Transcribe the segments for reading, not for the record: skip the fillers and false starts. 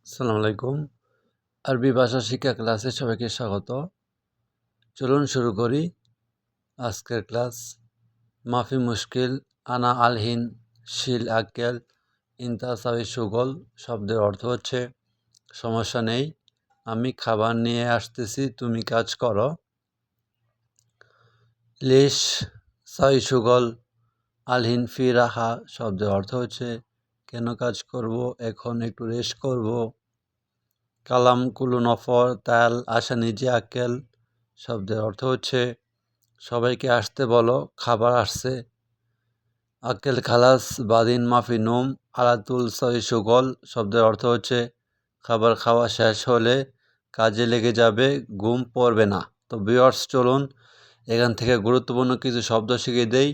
আসসালামু আলাইকুম। আরবি ভাষা শিক্ষা ক্লাসে সবাইকে স্বাগত। চলুন শুরু করি আজকের ক্লাস। মাফি মুশকিল, আনা আলহিন, শিল আক্কেল, ইনতা সাবি সুগল শব্দের অর্থ হচ্ছে সমস্যা নেই, আমি খাবার নিয়ে আসতেছি, তুমি কাজ করো। লিশ সাই সুগল আলহিন ফি রাহা শব্দের অর্থ হচ্ছে কেন কাজ করব, এখন একটু রেস্ট করব। কালাম কুলু নফর তাল আশা নিজে আক্কেল শব্দের অর্থ হচ্ছে সবাইকে আসতে বলো, খাবার আসছে। আক্কেল খালাস বাদিন মাফি নুম আলাতুল সই সুগল শব্দের অর্থ হচ্ছে খাবার খাওয়া শেষ হলে কাজে লেগে যাবে, ঘুম পড়বে না। তো ভিউয়ার্স, চলুন এখান থেকে গুরুত্বপূর্ণ কিছু শব্দ শিখে দেই।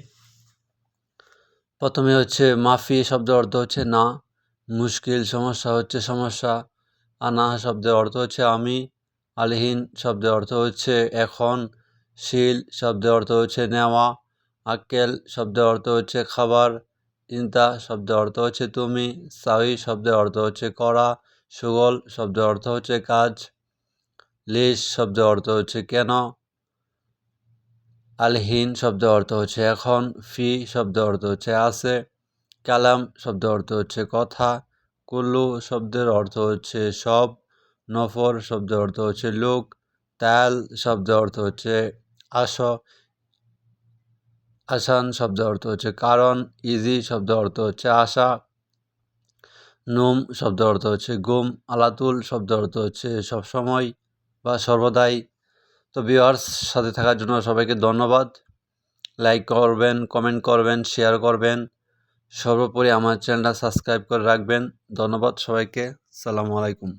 প্রথমে হচ্ছে মাফি শব্দের অর্থ হচ্ছে না, মুশকিল সমস্যা হচ্ছে সমস্যা, আনা শব্দের অর্থ হচ্ছে আমি, আলহিন শব্দের অর্থ হচ্ছে এখন, শিল শব্দের অর্থ হচ্ছে নেওয়া, আক্কেল শব্দের অর্থ হচ্ছে খাবার, ইনতা শব্দের অর্থ হচ্ছে তুমি, সাহি শব্দের অর্থ হচ্ছে করা, সুগল শব্দের অর্থ হচ্ছে কাজ, লিশ শব্দের অর্থ হচ্ছে কেন, আলহিন শব্দের অর্থ হচ্ছে এখন, ফি শব্দের অর্থ হচ্ছে আছে, কালাম শব্দের অর্থ হচ্ছে কথা, কুল্লু শব্দের অর্থ হচ্ছে সব, নফর শব্দের অর্থ হচ্ছে লোক, তাল শব্দের অর্থ হচ্ছে আস, আসান শব্দের অর্থ হচ্ছে কারণ, ইজি শব্দের অর্থ হচ্ছে আশা, নুম শব্দের অর্থ হচ্ছে গুম, আলাতুল শব্দের অর্থ হচ্ছে সবসময় বা সর্বদাই। তো ভিউয়ার্স, সাথে থাকার জন্য সবাইকে ধন্যবাদ। লাইক করবেন, কমেন্ট করবেন, শেয়ার করবেন, সর্বোপরি আমার চ্যানেলটা সাবস্ক্রাইব করে রাখবেন। ধন্যবাদ সবাইকে। আসসালামু আলাইকুম।